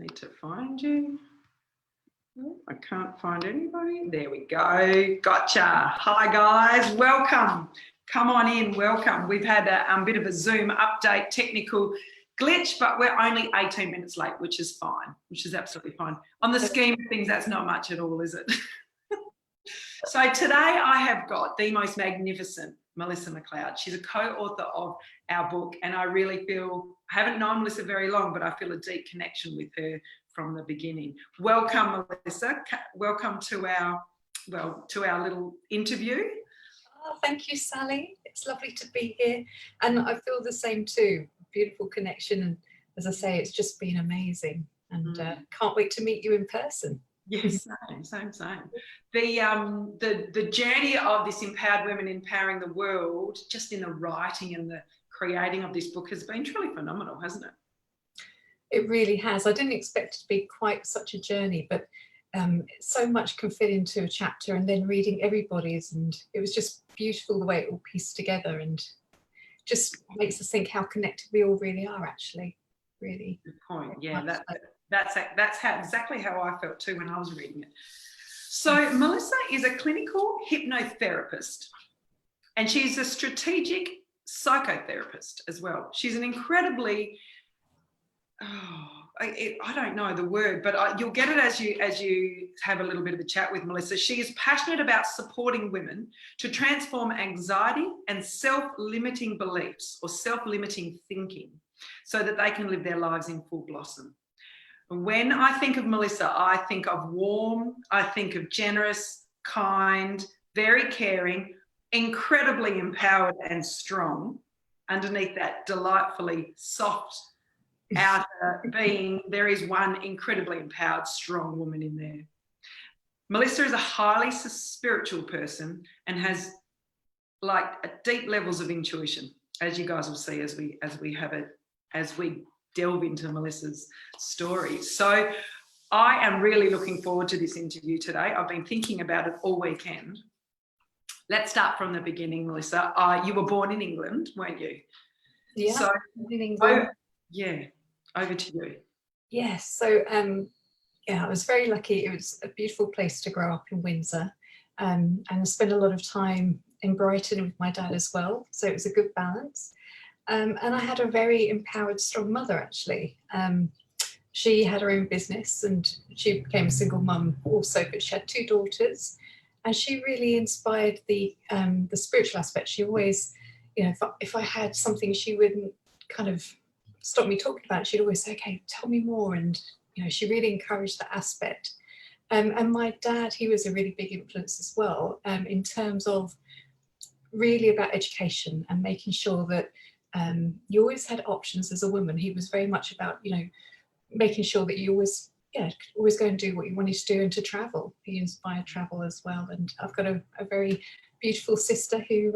need to find you. Oh, I can't find anybody. There we go. Gotcha. Hi, guys. Welcome. Come on in. Welcome. We've had a bit of a Zoom update, technical glitch, but we're only 18 minutes late, which is fine, which is absolutely fine. On the scheme of things, that's not much at all, is it? So today I have got the most magnificent Melissa McLeod. She's a co-author of our book, and I really feel, I haven't known Melissa very long, but I feel a deep connection with her from the beginning. Welcome, Melissa. Welcome to our little interview. Oh, thank you, Sally. It's lovely to be here, and I feel the same too. Beautiful connection, and as I say, it's just been amazing, and can't wait to meet you in person. Yes, same. The journey of this empowered women empowering the world, just in the writing and the creating of this book, has been truly phenomenal, hasn't it? It really has. I didn't expect it to be quite such a journey, but so much can fit into a chapter, and then reading everybody's, and it was just beautiful the way it all pieced together, and just makes us think how connected we all really are, actually. Really. Good point. Yeah, that's exactly how I felt too when I was reading it. So Melissa is a clinical hypnotherapist, and she's a strategic psychotherapist as well. She's an incredibly, I don't know the word, but you'll get it as you have a little bit of a chat with Melissa. She is passionate about supporting women to transform anxiety and self-limiting beliefs or self-limiting thinking so that they can live their lives in full blossom. When I think of Melissa, I think of warm, I think of generous, kind, very caring, incredibly empowered and strong. Underneath that delightfully soft outer being, there is one incredibly empowered, strong woman in there. Melissa is a highly spiritual person and has deep levels of intuition, as you guys will see as we delve into Melissa's story. So I am really looking forward to this interview today. I've been thinking about it all weekend. Let's start from the beginning, Melissa. You were born in England, weren't you? Yeah, so, in England. Over to you. Yes, so I was very lucky. It was a beautiful place to grow up in Windsor, and I spent a lot of time in Brighton with my dad as well, so it was a good balance. And I had a very empowered, strong mother, actually. She had her own business, and she became a single mum also, but she had two daughters, and she really inspired the spiritual aspect. She always, if I had something, she wouldn't kind of stop me talking about it. She'd always say, okay, tell me more. And, she really encouraged that aspect. And my dad, he was a really big influence as well, in terms of really about education and making sure that you always had options as a woman. He was very much about, making sure that you always go and do what you wanted to do and to travel. He inspired travel as well. And I've got a very beautiful sister who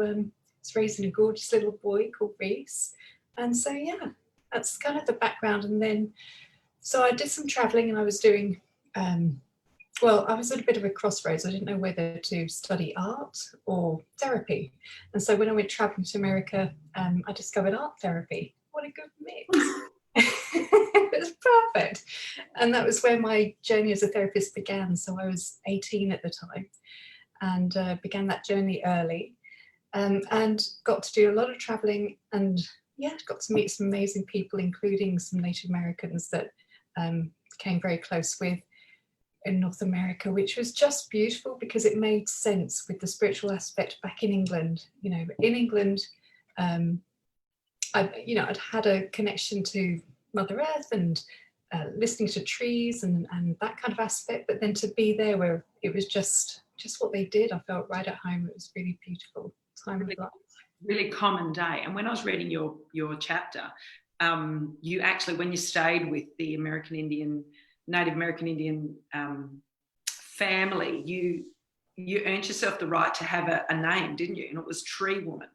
is raising a gorgeous little boy called Reese. And so, that's kind of the background. And then, so I did some traveling, and I was doing, I was at a bit of a crossroads. I didn't know whether to study art or therapy. And so when I went traveling to America, I discovered art therapy. What a good mix. It was perfect. And that was where my journey as a therapist began. So I was 18 at the time, and began that journey early, and got to do a lot of traveling, and got to meet some amazing people, including some Native Americans that came very close with in North America, which was just beautiful because it made sense with the spiritual aspect back in England. In England, I'd had a connection to Mother Earth and listening to trees and that kind of aspect, but then to be there where it was just what they did, I felt right at home. It was really beautiful time of life. Really common day. And when I was reading your chapter, you actually, when you stayed with the Native American Indian family, you earned yourself the right to have a name, didn't you? And it was Tree Woman.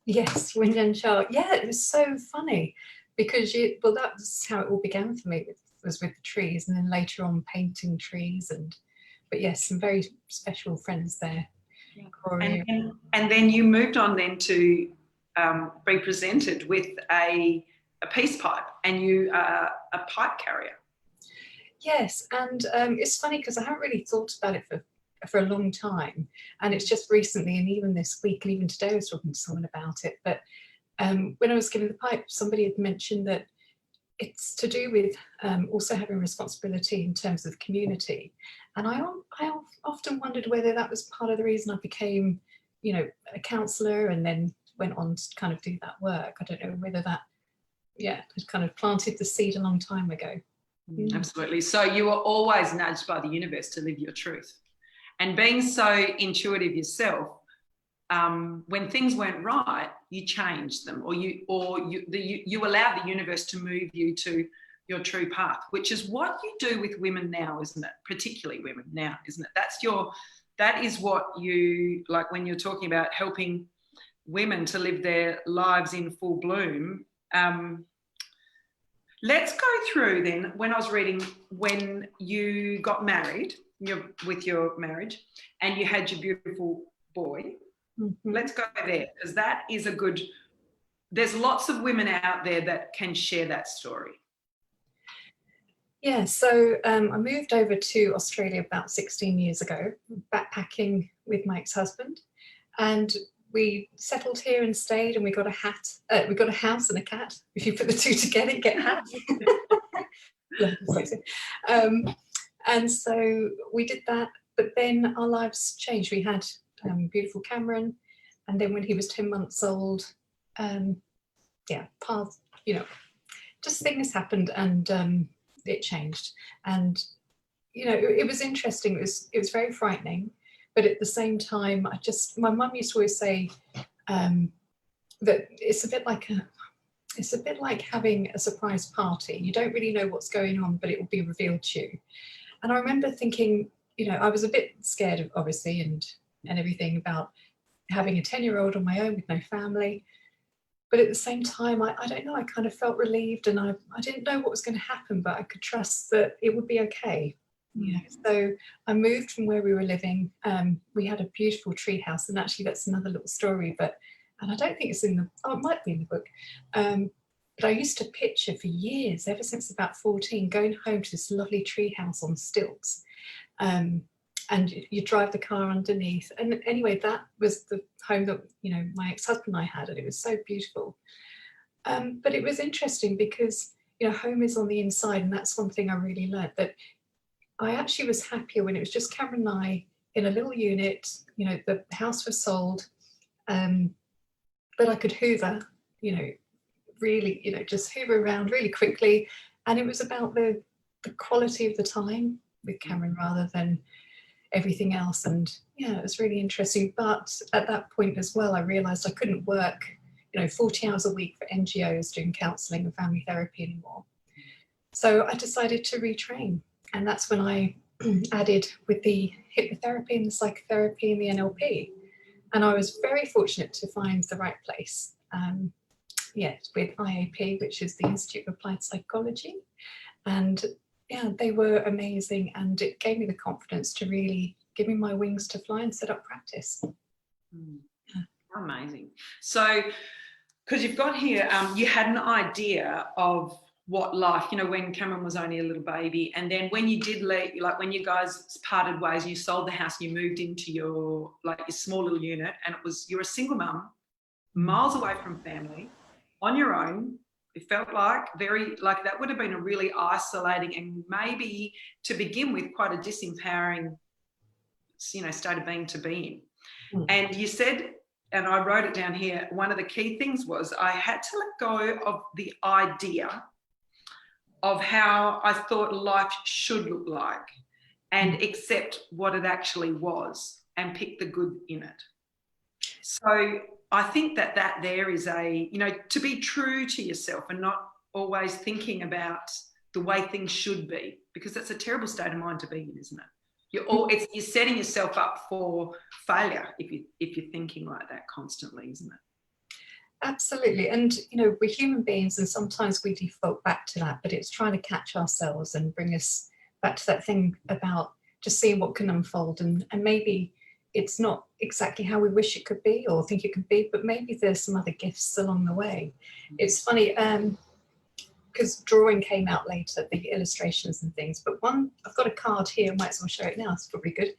Yes, Windanshaw. Yeah, it was so funny because that was how it all began for me, was with the trees, and then later on painting trees, but yes, some very special friends there. And then you moved on then to be presented with a peace pipe, and you are a pipe carrier. Yes, and it's funny because I haven't really thought about it for a long time, and it's just recently, and even this week, and even today, I was talking to someone about it. But when I was giving the pipe, somebody had mentioned that it's to do with also having responsibility in terms of community, and I often wondered whether that was part of the reason I became, you know, a counsellor and then went on to kind of do that work. I don't know whether that, yeah, had kind of planted the seed a long time ago. Absolutely. So you were always nudged by the universe to live your truth. And being so intuitive yourself, when things weren't right, you changed them, or you allowed the universe to move you to your true path, which is what you do with women now, isn't it? Particularly women now, isn't it? That is what you, like when you're talking about helping women to live their lives in full bloom. Let's go through then, when I was reading, when you got married, with your marriage, and you had your beautiful boy. Mm-hmm. Let's go there, because that is there's lots of women out there that can share that story. Yeah, so I moved over to Australia about 16 years ago, backpacking with my ex-husband, and we settled here and stayed, and we got a house and a cat. If you put the two together, you get a hat. And so we did that, but then our lives changed. We had beautiful Cameron, and then when he was 10 months old, paths, you know, just things happened, and it changed. And you know, it was interesting. It was very frightening. But at the same time, my mum used to always say that it's a bit like having a surprise party. You don't really know what's going on, but it will be revealed to you. And I remember thinking, you know, I was a bit scared, obviously, and everything about having a 10-year-old on my own with no family. But at the same time, I don't know, I kind of felt relieved, and I didn't know what was going to happen, but I could trust that it would be okay. Yeah, so I moved from where we were living. We had a beautiful tree house, and actually that's another little story, and I don't think it's it might be in the book. But I used to picture for years, ever since about 14, going home to this lovely tree house on stilts. And you drive the car underneath. And anyway, that was the home that, you know, my ex-husband and I had, and it was so beautiful. But it was interesting because, you know, home is on the inside, and that's one thing I really learned, that I actually was happier when it was just Cameron and I in a little unit. You know, the house was sold, but I could hoover, you know, really, you know, just hoover around really quickly. And it was about the quality of the time with Cameron rather than everything else. And yeah, it was really interesting. But at that point as well, I realised I couldn't work, you know, 40 hours a week for NGOs doing counselling and family therapy anymore. So I decided to retrain. And that's when I added with the hypnotherapy and the psychotherapy and the NLP. And I was very fortunate to find the right place. With IAP, which is the Institute of Applied Psychology. And yeah, they were amazing. And it gave me the confidence to really give me my wings to fly and set up practice. Amazing. So, because you've got here, you had an idea of what life, you know, when Cameron was only a little baby, and then when you did leave, like when you guys parted ways, you sold the house, you moved into your small little unit, and you're a single mum, miles away from family, on your own. It felt like that would have been a really isolating and maybe to begin with quite a disempowering, you know, state of being to be in. And you said, and I wrote it down here, one of the key things was I had to let go of the idea of how I thought life should look like and accept what it actually was and pick the good in it. So I think that there is to be true to yourself and not always thinking about the way things should be, because that's a terrible state of mind to be in, isn't it? You're setting yourself up for failure if you're thinking like that constantly, isn't it? Absolutely. And, you know, we're human beings and sometimes we default back to that, but it's trying to catch ourselves and bring us back to that thing about just seeing what can unfold. And maybe it's not exactly how we wish it could be or think it could be, but maybe there's some other gifts along the way. It's funny, because drawing came out later, the illustrations and things, but one, I've got a card here, I might as well show it now, it's probably good.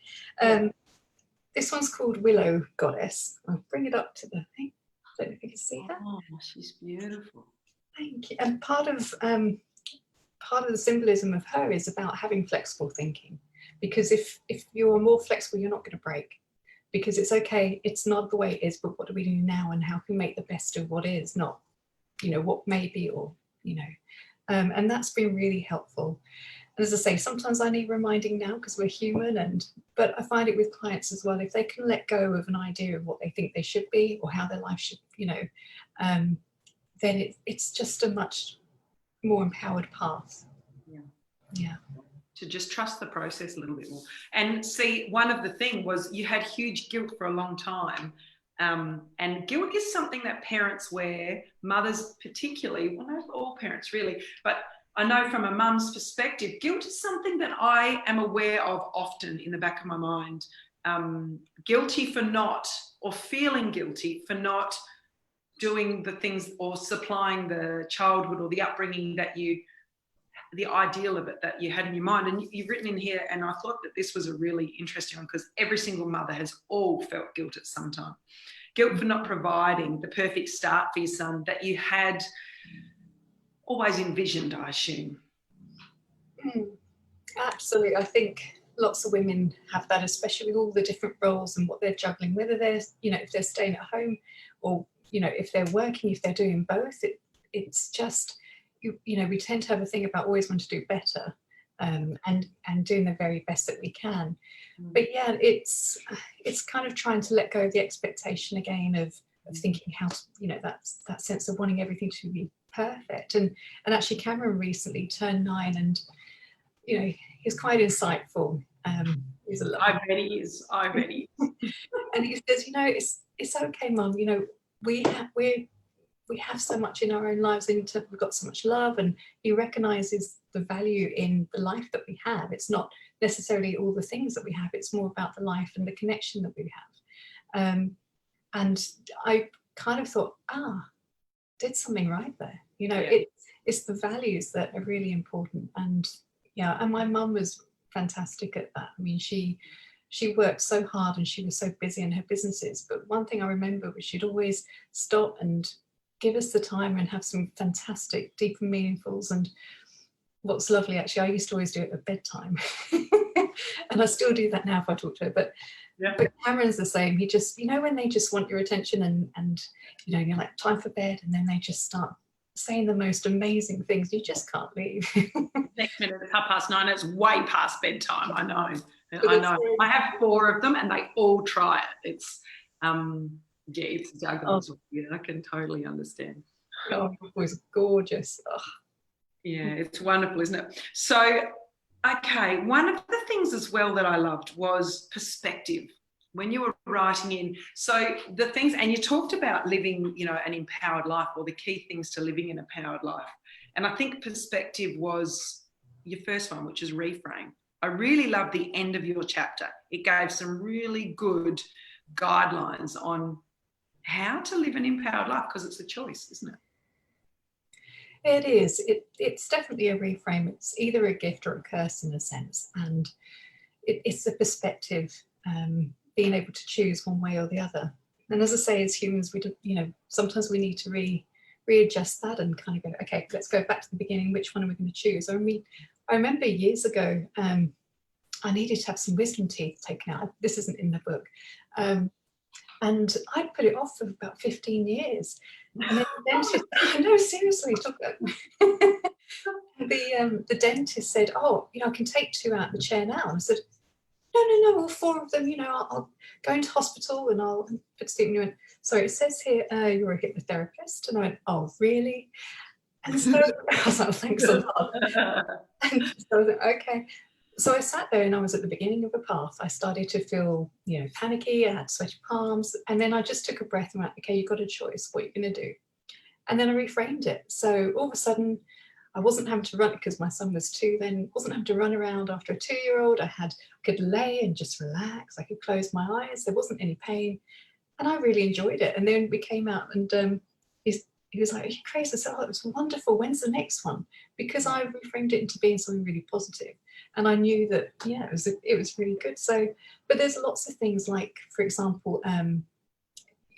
This one's called Willow Goddess. I'll bring it up to the thing. I don't know if you can see that. Oh, she's beautiful. Thank you. And part of the symbolism of her is about having flexible thinking, because if you're more flexible, you're not going to break, because it's okay, it's not the way it is, but what do we do now, and how can we make the best of what is, not, you know, what may be, or, you know, and that's been really helpful. And as I say, sometimes I need reminding now because we're human, but I find it with clients as well, if they can let go of an idea of what they think they should be or how their life should, you know, then it's just a much more empowered path. Yeah. To just trust the process a little bit more. And see, one of the things was you had huge guilt for a long time. And guilt is something that parents wear, mothers particularly, well, not all parents really, but I know from a mum's perspective, guilt is something that I am aware of often in the back of my mind. Guilty for not, or feeling guilty for not doing the things or supplying the childhood or the upbringing that you, the ideal of it that you had in your mind. And you've written in here, and I thought that this was a really interesting one, because every single mother has all felt guilt at some time. Guilt for not providing the perfect start for your son that you had always envisioned, I assume. Absolutely. I think lots of women have that, especially with all the different roles and what they're juggling, whether they're, you know, if they're staying at home or, you know, if they're working, if they're doing both. It's just, you know, we tend to have a thing about always want to do better, and doing the very best that we can. But yeah, it's kind of trying to let go of the expectation again of thinking how, you know, that sense of wanting everything to be perfect. And actually Cameron recently turned 9, and you know, he's quite insightful. He's a I bet he is. I bet he is. And he says, you know, it's okay, Mum. You know, we have so much in our own lives, and we've got so much love, and he recognises the value in the life that we have. It's not necessarily all the things that we have, it's more about the life and the connection that we have. And I kind of thought, did something right there. You know, Yeah. it's the values that are really important. And yeah, and my mum was fantastic at that. I mean, she worked so hard and she was so busy in her businesses, but one thing I remember was she'd always stop and give us the time and have some fantastic deep and meaningfuls. And what's lovely, actually, I used to always do it at bedtime and I still do that now if I talk to her, but Cameron's the same. He just, you know, when they just want your attention and you know, you're like, time for bed, and then they just start saying the most amazing things, you just can't leave. Next minute it's 9:30, it's way past bedtime. I know. I have 4 of them and they all try it. It's it's juggling. I can totally understand. Oh, it was gorgeous. Oh. Yeah, it's wonderful, isn't it? So, okay, one of the things as well that I loved was perspective. When you were writing in, so the things, and you talked about living, you know, an empowered life, or the key things to living an empowered life. And I think perspective was your first one, which is reframe. I really loved the end of your chapter. It gave some really good guidelines on how to live an empowered life, because it's a choice, isn't it? It is. It's definitely a reframe. It's either a gift or a curse in a sense. And it's the perspective, being able to choose one way or the other. And as I say, as humans, we do, you know, sometimes we need to readjust that and kind of go, okay, let's go back to the beginning. Which one are we going to choose? I mean, I remember years ago, I needed to have some wisdom teeth taken out. This isn't in the book. And I'd put it off for about 15 years. And then the dentist, no, seriously, the dentist said, oh, you know, I can take 2 out of the chair now. And I said, no, all 4 of them, you know, I'll go into hospital and I'll put Stephen. And he went, sorry, it says here you're a hypnotherapist. And I went, oh, really? And so I was like, thanks a lot. And so I was like, okay. So I sat there and I was at the beginning of a path. I started to feel, you know, panicky. I had sweaty palms. And then I just took a breath and went, okay, you've got a choice. What are you going to do? And then I reframed it. So all of a sudden, I wasn't having to run, because my son was 2 then, wasn't having to run around after a 2-year-old. I could lay and just relax. I could close my eyes. There wasn't any pain. And I really enjoyed it. And then we came out and he was like, "Are you crazy?" I said, "Oh, it was wonderful. When's the next one?" Because I reframed it into being something really positive, and I knew that, yeah, it was really good. So, but there's lots of things like, for example,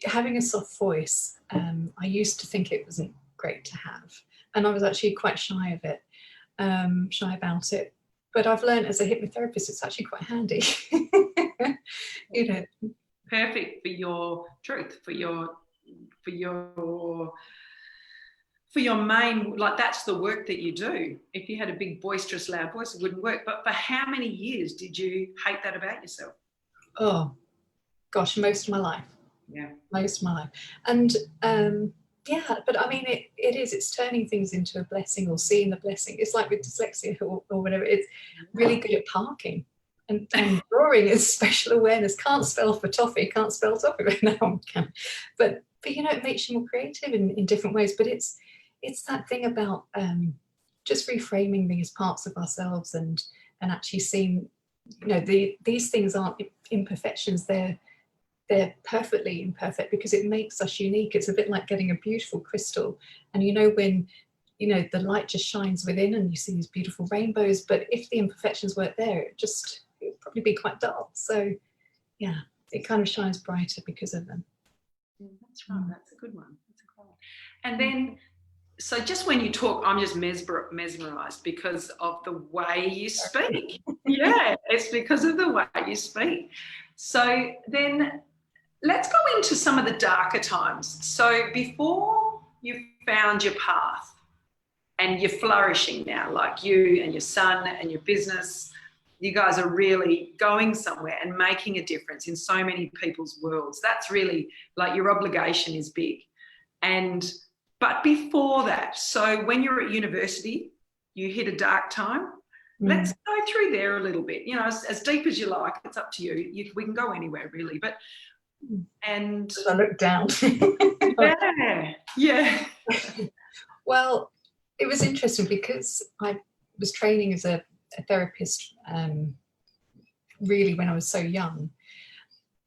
having a soft voice. I used to think it wasn't great to have, and I was actually quite shy of it, shy about it. But I've learned as a hypnotherapist, it's actually quite handy. You know, perfect for your truth, for your main, like that's the work that you do. If you had a big boisterous loud voice, it wouldn't work. But for how many years did you hate that about yourself? oh gosh, most of my life. Yeah. Most of my life. And yeah, but I mean, it's turning things into a blessing, or seeing the blessing. It's like with dyslexia or whatever, it's really good at parking. And drawing is special awareness. Can't spell for toffee, can't spell toffee right now. But you know, it makes you more creative in different ways. But it's that thing about just reframing these parts of ourselves, and actually seeing, you know, these things aren't imperfections. They're perfectly imperfect, because it makes us unique. It's a bit like getting a beautiful crystal, and you know, when, you know, the light just shines within and you see these beautiful rainbows, but if the imperfections weren't there, it would probably be quite dull. So yeah, it kind of shines brighter because of them. That's right. That's a good one. That's a good one. And then, so just when you talk, I'm just mesmerized because of the way you speak. Yeah, it's because of the way you speak. So then let's go into some of the darker times. So before you found your path and you're flourishing now, like you and your son and your business, you guys are really going somewhere and making a difference in so many people's worlds. That's really, like, your obligation is big. But before that, so when you're at university, you hit a dark time. Let's go through there a little bit, you know, as deep as you like. It's up to you. We can go anywhere, really. But, and I look down. yeah. Well, it was interesting because I was training as a therapist really when I was so young.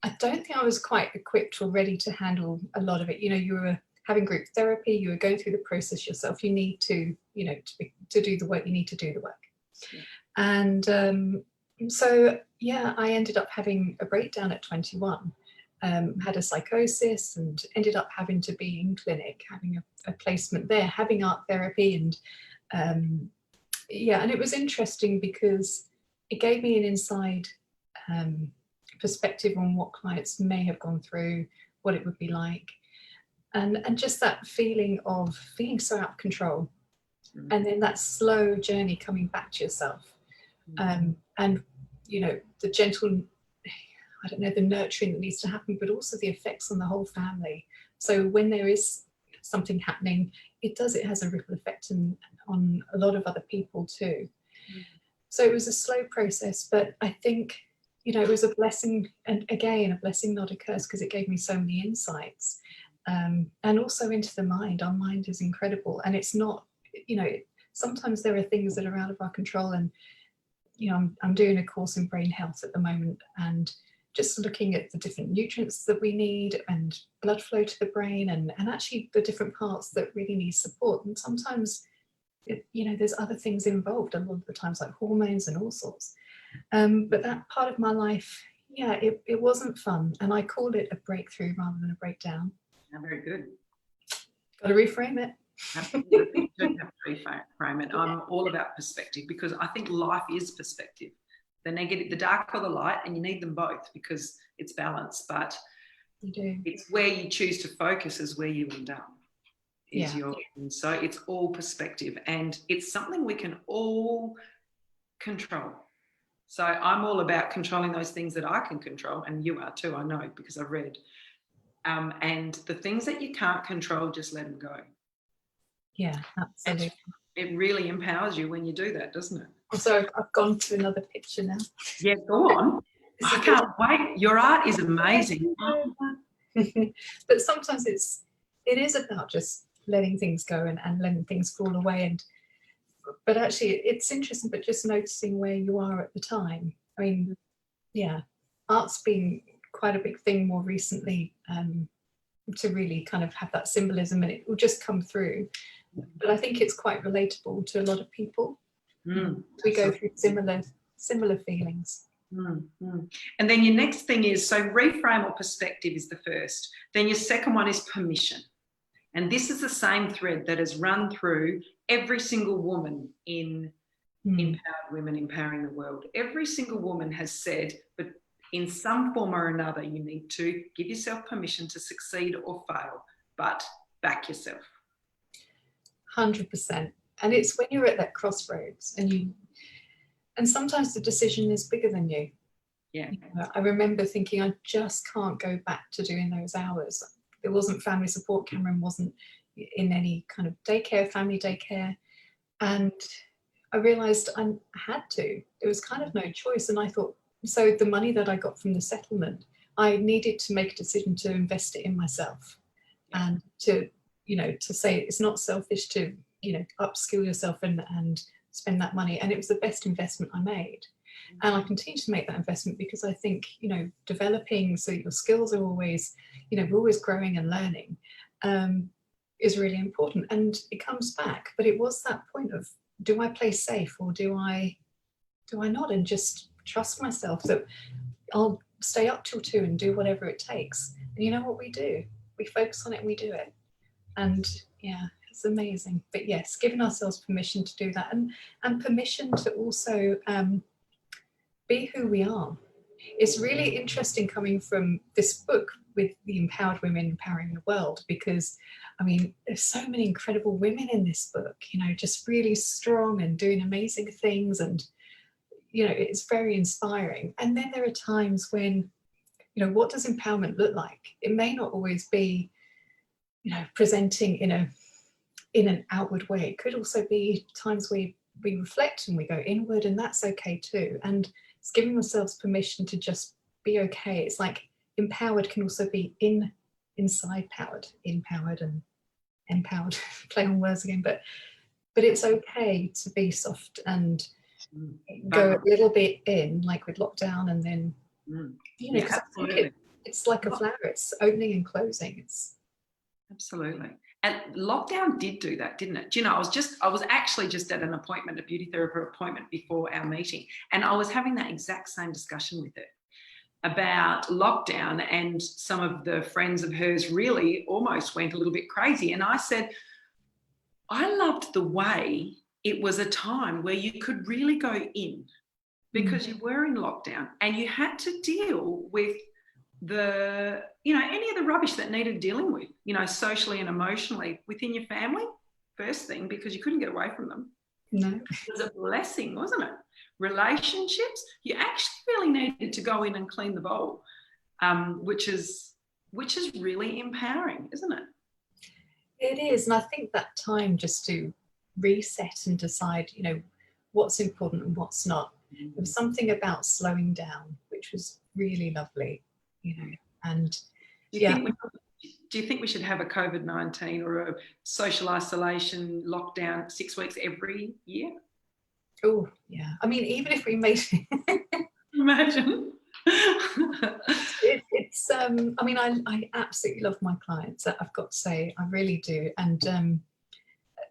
I don't think I was quite equipped or ready to handle a lot of it. You know, you were having group therapy, you were going through the process yourself. You need to, you know, to do the work, you need to do the work. Yeah. And so, yeah, I ended up having a breakdown at 21. Had a psychosis and ended up having to be in clinic, having a placement there, having art therapy. And yeah, and it was interesting because it gave me an inside perspective on what clients may have gone through, what it would be like. And just that feeling of feeling so out of control. And then that slow journey coming back to yourself. And, you know, the gentle, I don't know, the nurturing that needs to happen, but also the effects on the whole family. So when there is something happening, it has a ripple effect on a lot of other people too. So it was a slow process, but I think, you know, it was a blessing, and again, a blessing, not a curse, because it gave me so many insights. And also into the mind. Our mind is incredible, and it's not, you know, sometimes there are things that are out of our control. And, you know, I'm doing a course in brain health at the moment, and just looking at the different nutrients that we need and blood flow to the brain, and actually the different parts that really need support. And sometimes, you know, there's other things involved a lot of the times, like hormones and all sorts. But that part of my life, yeah, it wasn't fun. And I called it a breakthrough rather than a breakdown. Very good. Got to reframe it. Absolutely. You don't have to reframe it. I'm all about perspective, because I think life is perspective. The negative, the dark or the light, and you need them both because it's balance. But you do. It's where you choose to focus is where you end up. So it's all perspective, and it's something we can all control. So I'm all about controlling those things that I can control, and you are too, I know, because I've read. And the things that you can't control, just let them go. Yeah, absolutely. It really empowers you when you do that, doesn't it? So I've gone to another picture now. Yeah, go on. I can't wait. Your art is amazing. But sometimes it is about just letting things go and letting things fall away. But actually, it's interesting, but just noticing where you are at the time. I mean, yeah, art's been quite a big thing more recently. to really kind of have that symbolism, and it will just come through. But I think it's quite relatable to a lot of people. We go through similar feelings. And then your next thing is, so reframe or perspective is the first. Then your second one is permission. And this is the same thread that has run through every single woman in Empowered Women Empowering the World. Every single woman has said, but in some form or another, you need to give yourself permission to succeed or fail, but back yourself. 100%. And it's when you're at that crossroads and sometimes the decision is bigger than you. Yeah. I remember thinking, I just can't go back to doing those hours. There wasn't family support. Cameron wasn't in any kind of daycare, family daycare. And I realized I had to. It was kind of no choice. And I thought, so the money that I got from the settlement, I needed to make a decision to invest it in myself, and to, to say it's not selfish to, upskill yourself and spend that money. And it was the best investment I made. And I continue to make that investment because I think, developing so your skills are always, we're always growing and learning, is really important. And it comes back. But it was that point of, do I play safe or do I not? And just trust myself that I'll stay up till 2 and do whatever it takes. And you know what we do? We focus on it and we do it. And yeah, it's amazing. But yes, giving ourselves permission to do that, and permission to also be who we are. It's really interesting coming from this book with the Empowered Women Empowering the World, because I mean, there's so many incredible women in this book, just really strong and doing amazing things, and it's very inspiring. And then there are times when, what does empowerment look like? It may not always be, presenting in an outward way. It could also be times we reflect and we go inward, and that's okay too. And it's giving ourselves permission to just be okay. It's like empowered can also be inside powered, empowered and empowered, play on words again, but it's okay to be soft and go a little bit in, like with lockdown, and then it's like a flower, it's opening and closing. It's absolutely. And lockdown did do that, didn't it? Do you know, I was actually just at an appointment, a beauty therapy appointment before our meeting, and I was having that exact same discussion with her about lockdown, and some of the friends of hers really almost went a little bit crazy. And I said, I loved the way it was a time where you could really go in, because you were in lockdown and you had to deal with any of the rubbish that needed dealing with, socially and emotionally within your family, first thing, because you couldn't get away from them. No. It was a blessing, wasn't it? Relationships, you actually really needed to go in and clean the bowl, which is really empowering, isn't it? It is. And I think that time just to reset and decide, what's important and what's not. There was something about slowing down, which was really lovely, and do you think we should have a COVID-19 or a social isolation lockdown 6 weeks every year? Oh yeah, I mean, even if we made imagine. It's I mean, I absolutely love my clients, I've got to say, I really do. And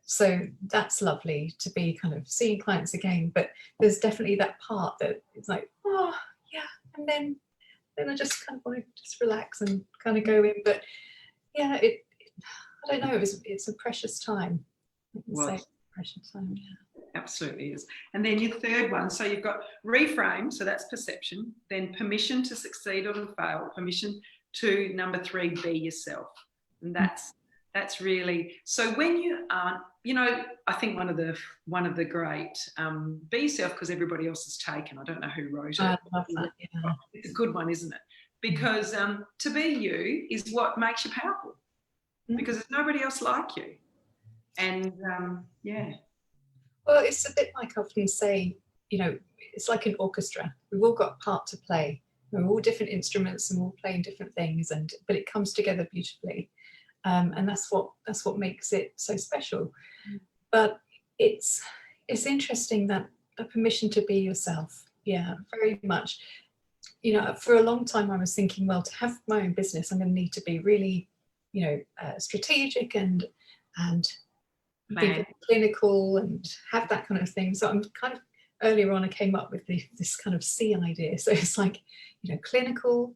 so that's lovely to be kind of seeing clients again, but there's definitely that part that it's like, oh yeah, and then I just kind of want to just relax and kind of go in. But yeah, I don't know, it's a precious time. Precious time, yeah. Absolutely is. And then your third one, so you've got reframe, so that's perception, then permission to succeed or to fail, permission to, number 3, be yourself. And that's really, so when you aren't, I think one of the great, be yourself because everybody else is taken. I don't know who wrote it. I love that, yeah. It's a good one, isn't it? Because to be you is what makes you powerful, because there's nobody else like you. And yeah. Well, it's a bit like I often say, it's like an orchestra. We've all got a part to play. We're all different instruments and we're all playing different things, but it comes together beautifully. And that's what makes it so special. But it's interesting that a permission to be yourself. Yeah, very much. For a long time I was thinking, well, to have my own business, I'm going to need to be really you know, strategic and be Man. very clinical and have that kind of thing. So I'm kind of, earlier on I came up with this kind of C idea. So it's like, you know, clinical,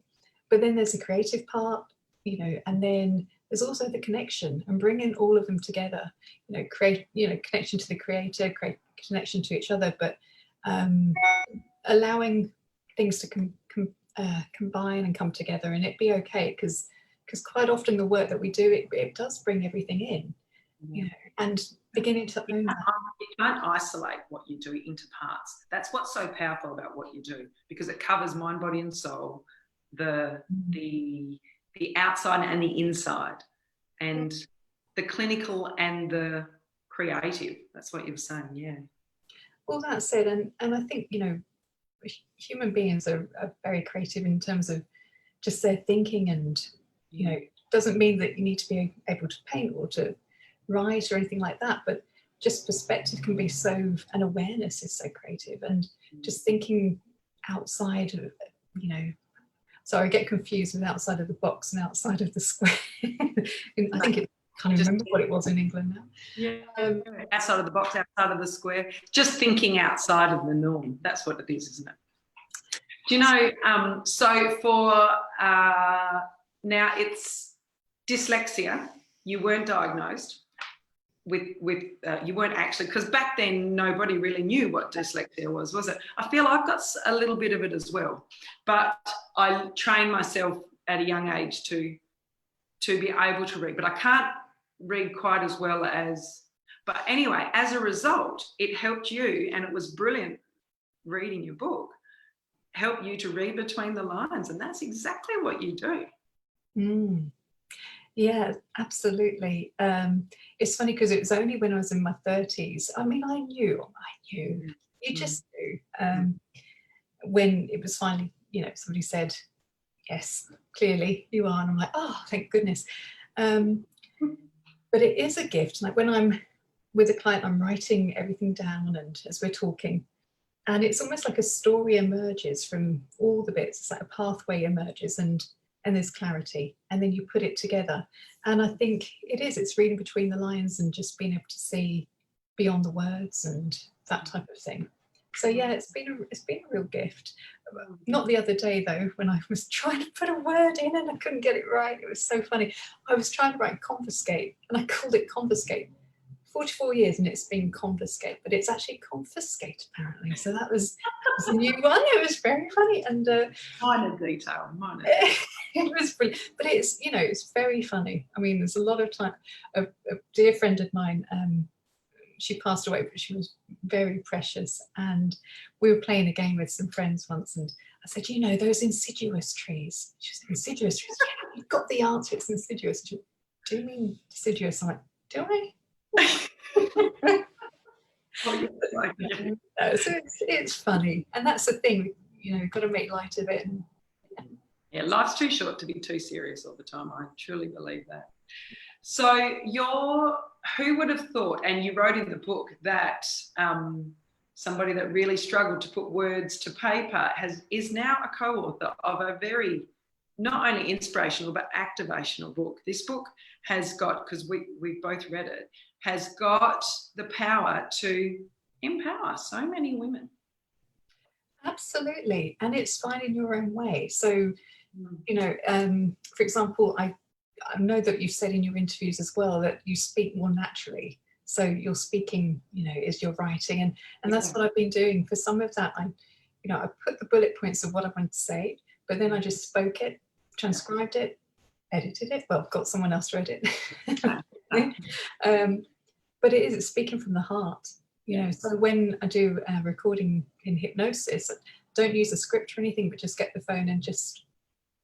but then there's a creative part, you know, and then there's also the connection, and bringing all of them together, you know, create, you know, connection to the creator, create connection to each other, but allowing things to combine and come together, and it be okay, because quite often the work that we do, it does bring everything in, you know, and beginning to own that. You can't isolate what you do into parts. That's what's so powerful about what you do, because it covers mind, body, and soul, the outside and the inside, and the clinical and the creative. That's what you were saying, yeah. Well, that's it, and I think, you know, human beings are very creative in terms of just their thinking, and, you know, doesn't mean that you need to be able to paint or to write or anything like that, but just perspective can be so, and awareness is so creative, and just thinking outside of, you know, so I get confused with outside of the box and outside of the square. I think it, can't remember what it was in England now. Yeah, outside of the box, outside of the square, just thinking outside of the norm. That's what it is, isn't it? Do you know, so for now it's dyslexia. You weren't diagnosed with you weren't actually, because back then nobody really knew what dyslexia was it? I feel I've got a little bit of it as well, but I trained myself at a young age to be able to read, but I can't read quite as well as, but anyway, as a result, it helped you, and it was brilliant reading your book, help you to read between the lines, and that's exactly what you do. Yeah, absolutely. It's funny because it was only when I was in my 30s. I mean, I knew, you just knew. When it was finally, you know, somebody said, yes, clearly you are. And I'm like, oh, thank goodness. But it is a gift. Like when I'm with a client, I'm writing everything down, and as we're talking, and it's almost like a story emerges from all the bits. It's like a pathway emerges, and there's clarity, and then you put it together. And I think it's reading between the lines and just being able to see beyond the words and that type of thing. So yeah, it's been a real gift. Not the other day though, when I was trying to put a word in and I couldn't get it right. It was so funny. I was trying to write confiscate, and I called it confiscate. 44 years and it's been confiscate, but it's actually confiscate apparently. So that was a new one. It was very funny, and minor detail. It was brilliant, but it's, you know, it's very funny. I mean, there's a lot of time. A dear friend of mine, she passed away, but she was very precious, and we were playing a game with some friends once, and I said, you know, those insidious trees. She said, insidious trees? Yeah, you've got the answer. It's insidious. Do you mean deciduous? I'm like, do I? So it's funny, and that's the thing, you know, you've got to make light of it. Yeah, life's too short to be too serious all the time. I truly believe that. So who would have thought, and you wrote in the book that somebody that really struggled to put words to paper is now a co-author of a very, not only inspirational but activational book. This book has got, because we both read it, has got the power to empower so many women. Absolutely. And it's finding your own way. So, you know, for example, I know that you've said in your interviews as well that you speak more naturally. So your speaking, you know, is your writing. And that's what I've been doing. For some of that, I put the bullet points of what I want to say, but then I just spoke it, transcribed it, edited it. Well, got someone else to edit. But it's speaking from the heart, you know. So when I do a recording in hypnosis, don't use a script or anything, but just get the phone and just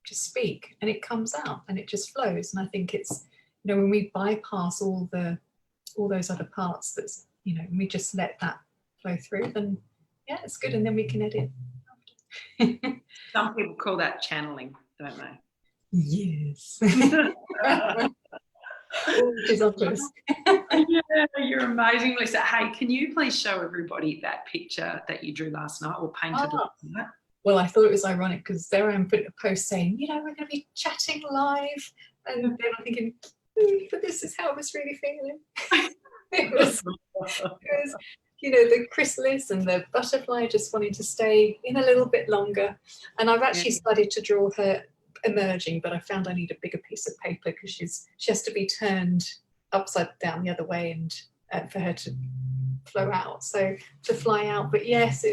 speak, and it comes out and it just flows. And I think it's, you know, when we bypass all those other parts, that's, you know, and we just let that flow through, then yeah, it's good. And then we can edit. Some people call that channeling, don't they? Yes. Which is obvious. Yeah, you're amazing, Lisa. Hey, can you please show everybody that picture that you drew last night or painted last night? Well, I thought it was ironic because there I am putting a post saying, you know, we're going to be chatting live And then I'm thinking, but this is how I was really feeling. it was, you know, the chrysalis and the butterfly just wanting to stay in a little bit longer. And I've actually started to draw her emerging, but I found I need a bigger piece of paper because she has to be turned upside down the other way and for her to flow out, so to fly out. But yes,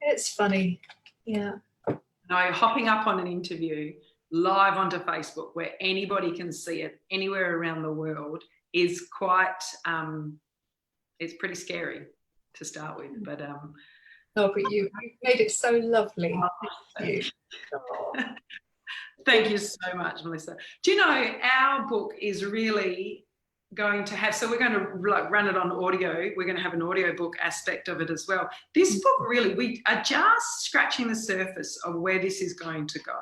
it's funny. Yeah. No, hopping up on an interview live onto Facebook where anybody can see it anywhere around the world is quite, it's pretty scary to start with. But but you made it so lovely. Thank you. Oh. Thank you so much, Melissa. Do you know, our book is really going to have, so we're going to run it on audio. We're going to have an audio book aspect of it as well. This book really, we are just scratching the surface of where this is going to go.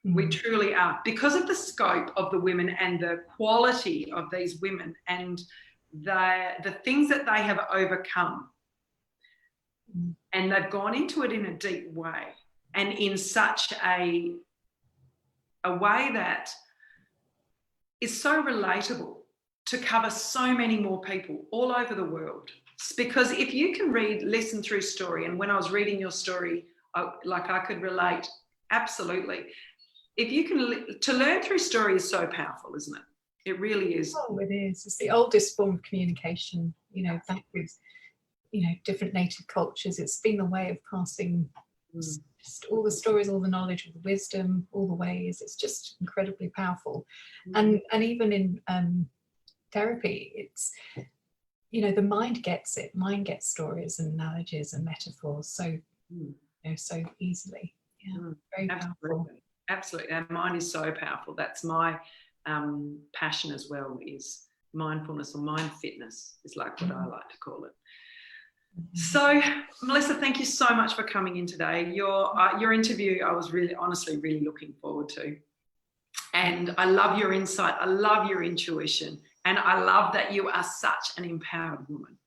We truly are, because of the scope of the women and the quality of these women and the things that they have overcome. And they've gone into it in a deep way and in such a way that is so relatable to cover so many more people all over the world. Because if you can listen through story, and when I was reading your story, I could relate, absolutely. If you can, to learn through story is so powerful, isn't it? It really is. Oh, it is. It's the oldest form of communication, you know, back with, you know, different native cultures. It's been a way of passing just all the stories, all the knowledge, all the wisdom, all the ways. It's just incredibly powerful. And even in therapy, it's, you know, the mind gets it. Mind gets stories and analogies and metaphors so, you know, so easily. Yeah, very powerful. Absolutely. Our mind is so powerful. That's my passion as well, is mindfulness, or mind fitness is like what I like to call it. So, Melissa, thank you so much for coming in today. Your interview, I was honestly really looking forward to. And I love your insight. I love your intuition. And I love that you are such an empowered woman.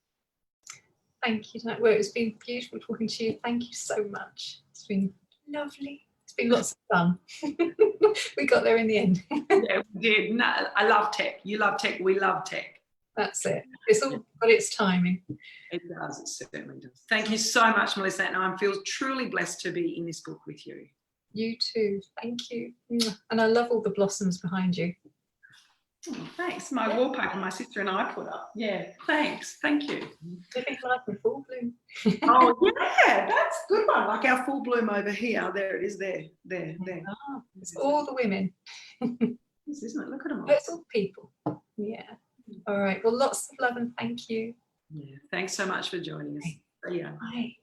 Thank you. Well, it's been beautiful talking to you. Thank you so much. It's been lovely. It's been lots of fun. We got there in the end. Yeah, we did. No, I love tech. You love tech. We love tech. That's it. It's all got its timing. It does. It certainly does. Thank you so much, Melissa. And I feel truly blessed to be in this book with you. You too. Thank you. And I love all the blossoms behind you. Oh, thanks. My wallpaper my sister and I put up. Yeah, thanks. Thank you. Living life in full bloom. Oh, yeah, that's a good one. Like our full bloom over here. There it is, there. Oh, it's all the women. This, isn't it? Look at them all. It's all people. Yeah. All right. Well, lots of love and thank you. Yeah. Thanks so much for joining us. See ya. Bye.